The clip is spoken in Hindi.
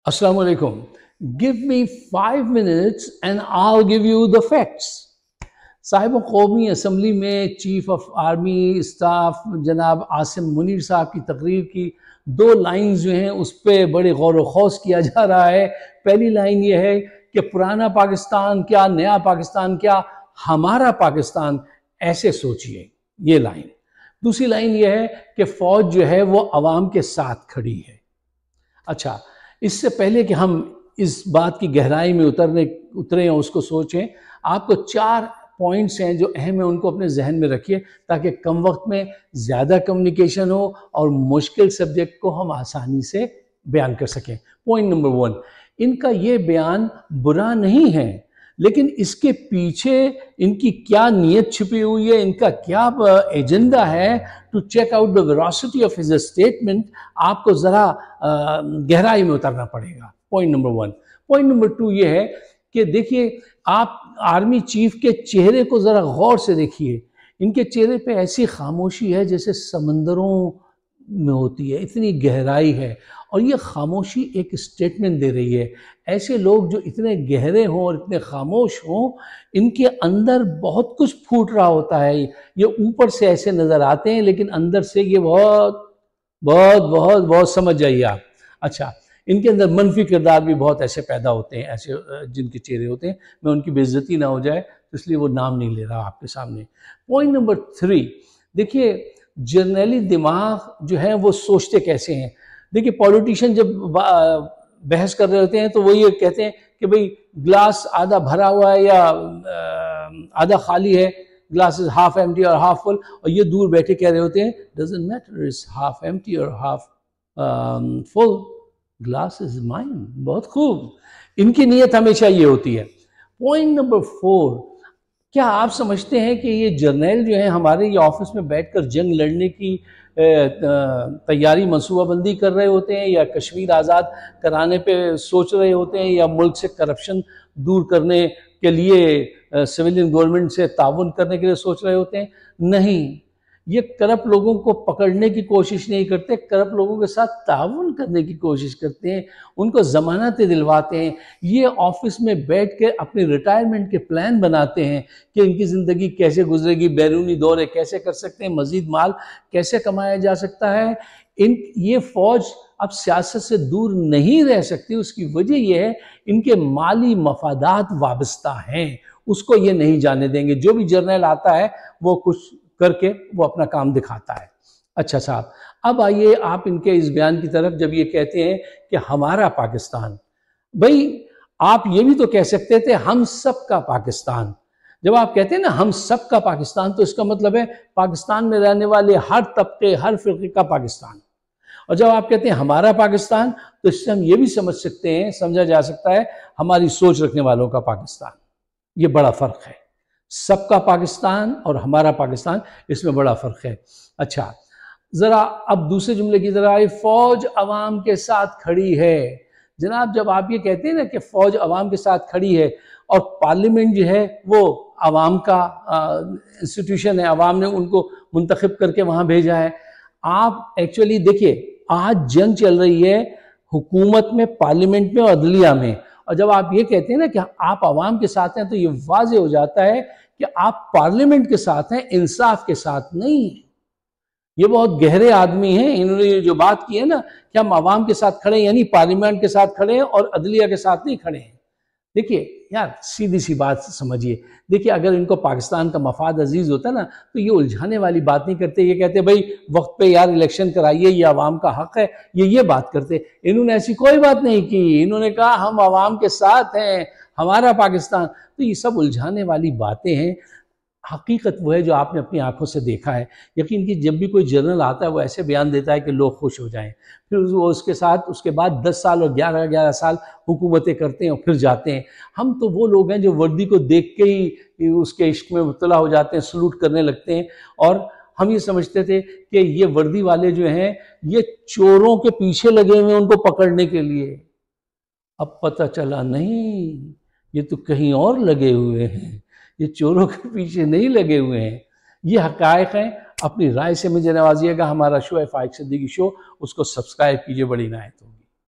Assalamu alaikum. Give me 5 minutes and I'll give you the facts. Sahib कौमी असम्बली में चीफ ऑफ आर्मी स्टाफ जनाब आसिम मुनीर साहब की तकरीर की 2 लाइन्स जो हैं उस पर बड़े गौर खौस किया जा रहा है। पहली लाइन ये है कि पुराना पाकिस्तान क्या, नया पाकिस्तान क्या, हमारा पाकिस्तान, ऐसे सोचिए, ये लाइन। दूसरी लाइन ये है कि फ़ौज जो है वो अवाम के साथ खड़ी है। अच्छा, इससे पहले कि हम इस बात की गहराई में उतरें और उसको सोचें, आपको 4 पॉइंट्स हैं जो अहम है, उनको अपने जहन में रखिए ताकि कम वक्त में ज़्यादा कम्युनिकेशन हो और मुश्किल सब्जेक्ट को हम आसानी से बयान कर सकें। पॉइंट नंबर 1, इनका ये बयान बुरा नहीं है, लेकिन इसके पीछे इनकी क्या नीयत छिपी हुई है, इनका क्या एजेंडा है। To check out the veracity of his statement आपको ज़रा गहराई में उतरना पड़ेगा। Point number 1। पॉइंट नंबर 2 ये है कि देखिए, आप आर्मी चीफ के चेहरे को ज़रा गौर से देखिए। इनके चेहरे पे ऐसी खामोशी है जैसे समंदरों में होती है, इतनी गहराई है, और ये खामोशी एक स्टेटमेंट दे रही है। ऐसे लोग जो इतने गहरे हों और इतने खामोश हों, इनके अंदर बहुत कुछ फूट रहा होता है। ये ऊपर से ऐसे नज़र आते हैं, लेकिन अंदर से ये बहुत बहुत बहुत बहुत समझ जाइए आप। अच्छा, इनके अंदर मनफी किरदार भी बहुत ऐसे पैदा होते हैं, ऐसे जिनके चेहरे होते हैं। मैं उनकी बेइज्जती ना हो जाए तो इसलिए वो नाम नहीं ले रहा आपके सामने। पॉइंट नंबर 3, देखिए, जर्नली दिमाग जो है वो सोचते कैसे हैं। देखिए, पॉलिटिशियन जब बहस कर रहे होते हैं तो वो ये कहते हैं कि भाई ग्लास आधा भरा हुआ है या आधा खाली है, ग्लास इज हाफ एम्प्टी और हाफ फुल, और ये दूर बैठे कह रहे होते हैं doesn't matter is half empty और half full, glass is mine. बहुत खूब, इनकी नीयत हमेशा ये होती है। पॉइंट नंबर 4, क्या आप समझते हैं कि ये जर्नल जो है हमारे ये ऑफिस में बैठकर जंग लड़ने की तैयारी मनसूबाबंदी कर रहे होते हैं, या कश्मीर आज़ाद कराने पे सोच रहे होते हैं, या मुल्क से करप्शन दूर करने के लिए सिविलियन गवर्नमेंट से ताउन करने के लिए सोच रहे होते हैं? नहीं, ये करप्ट लोगों को पकड़ने की कोशिश नहीं करते, करप्ट लोगों के साथ ताउन करने की कोशिश करते हैं, उनको ज़मानतें दिलवाते हैं। ये ऑफिस में बैठ के अपने रिटायरमेंट के प्लान बनाते हैं कि इनकी ज़िंदगी कैसे गुजरेगी, बैरूनी दौरे कैसे कर सकते हैं, मज़ीद माल कैसे कमाया जा सकता है। ये फ़ौज अब सियासत से दूर नहीं रह सकती। उसकी वजह यह है, इनके माली मफादात वाबस्ता हैं, उसको ये नहीं जाने देंगे। जो भी जर्नल आता है वो कुछ करके वो अपना काम दिखाता है। अच्छा साहब, अब आइए आप इनके इस बयान की तरफ। जब ये कहते हैं कि हमारा पाकिस्तान, भाई आप ये भी तो कह सकते थे हम सब का पाकिस्तान। जब आप कहते हैं ना हम सब का पाकिस्तान, तो इसका मतलब है पाकिस्तान में रहने वाले हर तबके, हर फिरके का पाकिस्तान। और जब आप कहते हैं हमारा पाकिस्तान, तो इससे हम ये भी समझ सकते हैं, समझा जा सकता है हमारी सोच रखने वालों का पाकिस्तान। ये बड़ा फ़र्क है, सबका पाकिस्तान और हमारा पाकिस्तान, इसमें बड़ा फ़र्क है। अच्छा, ज़रा अब दूसरे जुमले की ज़रा आए, फ़ौज अवाम के साथ खड़ी है। जनाब, जब आप ये कहते हैं ना कि फ़ौज अवाम के साथ खड़ी है, और पार्लियामेंट जो है वो अवाम का इंस्टीट्यूशन है, अवाम ने उनको मुंतखब करके वहाँ भेजा है। आप एक्चुअली देखिए, आज जंग चल रही है हुकूमत में, पार्लियामेंट में और अदलिया में, और जब आप ये कहते हैं ना कि आप अवाम के साथ हैं, तो ये वाज़े हो जाता है कि आप पार्लियामेंट के साथ हैं, इंसाफ के साथ नहीं है। ये बहुत गहरे आदमी हैं, इन्होंने ये जो बात की है ना कि हम अवाम के साथ खड़े हैं, यानी पार्लियामेंट के साथ खड़े हैं और अदलिया के साथ नहीं खड़े हैं। देखिए यार, सीधी सी बात समझिए। देखिए, अगर इनको पाकिस्तान का मफाद अजीज़ होता ना, तो ये उलझाने वाली बात नहीं करते। ये कहते भाई वक्त पे यार इलेक्शन कराइए, ये अवाम का हक है, ये बात करते। इन्होंने ऐसी कोई बात नहीं की, इन्होंने कहा हम अवाम के साथ हैं, हमारा पाकिस्तान। तो ये सब उलझाने वाली बातें हैं। हकीकत वो है जो आपने अपनी आंखों से देखा है। यकीन की जब भी कोई जर्नल आता है वो ऐसे बयान देता है कि लोग खुश हो जाएं, फिर वो उसके बाद 10 साल और 11 साल हुकूमतें करते हैं और फिर जाते हैं। हम तो वो लोग हैं जो वर्दी को देख के ही उसके इश्क में मुब्तला हो जाते हैं, सलूट करने लगते हैं, और हम ये समझते थे कि ये वर्दी वाले जो हैं ये चोरों के पीछे लगे हुए हैं उनको पकड़ने के लिए। अब पता चला नहीं, ये तो कहीं और लगे हुए हैं, ये चोरों के पीछे नहीं लगे हुए हैं। ये हक़ाइक़ हैं। अपनी राय से मुझे नवाजिएगा। हमारा शो है फ़ाइक सिद्दीकी शो, उसको सब्सक्राइब कीजिए। बड़ी इनायत हो।